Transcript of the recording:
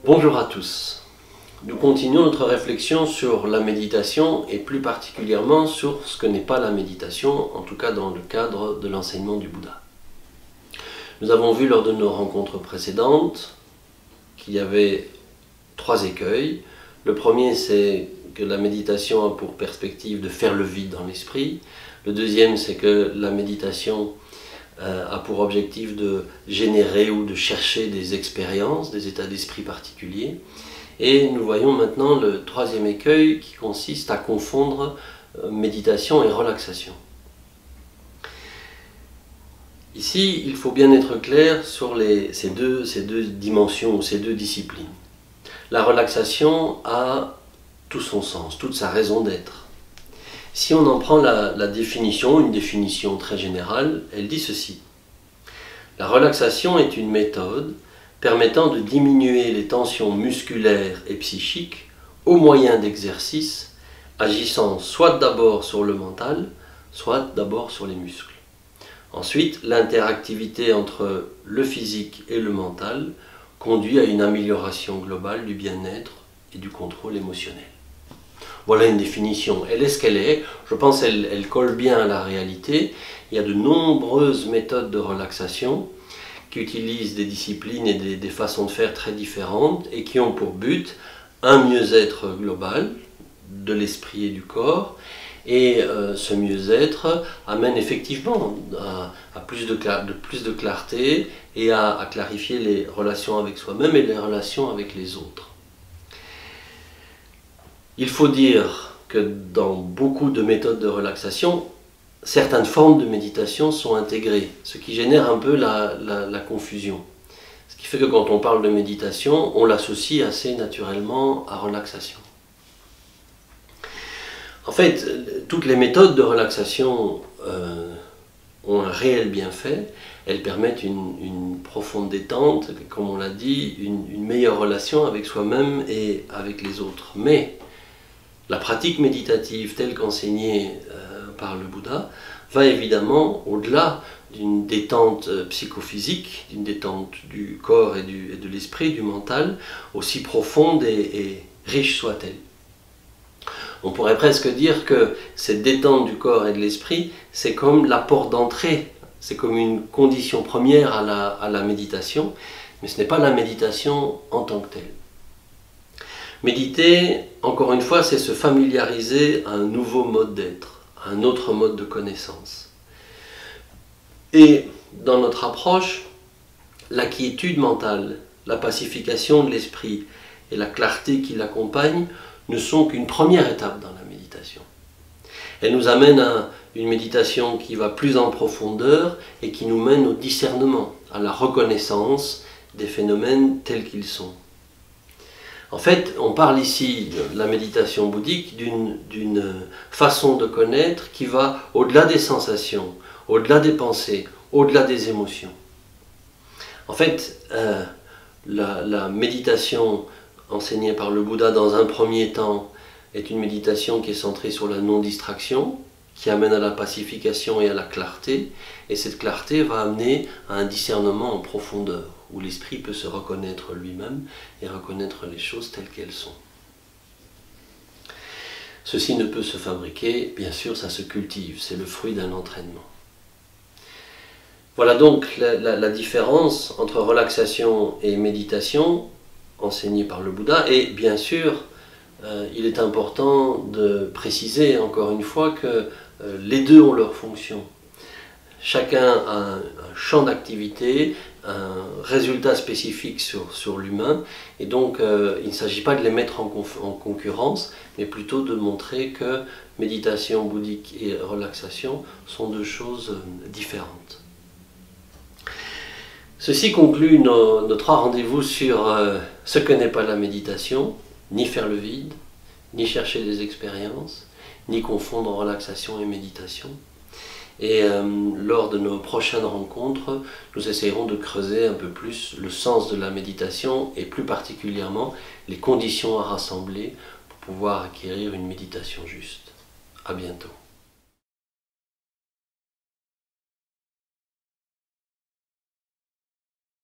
Bonjour à tous. Nous continuons notre réflexion sur la méditation et plus particulièrement sur ce que n'est pas la méditation, en tout cas dans le cadre de l'enseignement du Bouddha. Nous avons vu lors de nos rencontres précédentes qu'il y avait trois écueils. Le premier, c'est que la méditation a pour perspective de faire le vide dans l'esprit. Le deuxième, c'est que la méditation a pour objectif de générer ou de chercher des expériences, des états d'esprit particuliers. Et nous voyons maintenant le troisième écueil qui consiste à confondre méditation et relaxation. Ici, il faut bien être clair sur ces deux dimensions, ces deux disciplines. La relaxation a tout son sens, toute sa raison d'être. Si on en prend la définition, une définition très générale, elle dit ceci. La relaxation est une méthode permettant de diminuer les tensions musculaires et psychiques au moyen d'exercices agissant soit d'abord sur le mental, soit d'abord sur les muscles. Ensuite, l'interactivité entre le physique et le mental conduit à une amélioration globale du bien-être et du contrôle émotionnel. Voilà une définition. Elle est ce qu'elle est. Je pense qu'elle colle bien à la réalité. Il y a de nombreuses méthodes de relaxation qui utilisent des disciplines et des façons de faire très différentes et qui ont pour but un mieux-être global de l'esprit et du corps. Et ce mieux-être amène effectivement à plus de clarté et à clarifier les relations avec soi-même et les relations avec les autres. Il faut dire que dans beaucoup de méthodes de relaxation, certaines formes de méditation sont intégrées, ce qui génère un peu la confusion. Ce qui fait que quand on parle de méditation, on l'associe assez naturellement à relaxation. En fait, toutes les méthodes de relaxation ont un réel bienfait. Elles permettent une profonde détente, comme on l'a dit, une meilleure relation avec soi-même et avec les autres. Mais la pratique méditative telle qu'enseignée par le Bouddha va évidemment au-delà d'une détente psychophysique, d'une détente du corps et de l'esprit, du mental, aussi profonde et riche soit-elle. On pourrait presque dire que cette détente du corps et de l'esprit, c'est comme la porte d'entrée, c'est comme une condition première à la méditation, mais ce n'est pas la méditation en tant que telle. Méditer, encore une fois, c'est se familiariser à un nouveau mode d'être, à un autre mode de connaissance. Et dans notre approche, la quiétude mentale, la pacification de l'esprit et la clarté qui l'accompagne ne sont qu'une première étape dans la méditation. Elle nous amène à une méditation qui va plus en profondeur et qui nous mène au discernement, à la reconnaissance des phénomènes tels qu'ils sont. En fait, on parle ici de la méditation bouddhique d'une façon de connaître qui va au-delà des sensations, au-delà des pensées, au-delà des émotions. En fait, la méditation enseignée par le Bouddha dans un premier temps est une méditation qui est centrée sur la non-distraction, qui amène à la pacification et à la clarté, et cette clarté va amener à un discernement en profondeur, où l'esprit peut se reconnaître lui-même et reconnaître les choses telles qu'elles sont. Ceci ne peut se fabriquer, bien sûr, ça se cultive, c'est le fruit d'un entraînement. Voilà donc la différence entre relaxation et méditation enseignée par le Bouddha, et bien sûr, il est important de préciser encore une fois que les deux ont leur fonction. Chacun a un champ d'activité, un résultat spécifique sur l'humain, et donc il ne s'agit pas de les mettre en concurrence, mais plutôt de montrer que méditation bouddhique et relaxation sont deux choses différentes. Ceci conclut nos trois rendez-vous sur ce que n'est pas la méditation, ni faire le vide, ni chercher des expériences, ni confondre relaxation et méditation. Et lors de nos prochaines rencontres, nous essayerons de creuser un peu plus le sens de la méditation et plus particulièrement les conditions à rassembler pour pouvoir acquérir une méditation juste. À bientôt.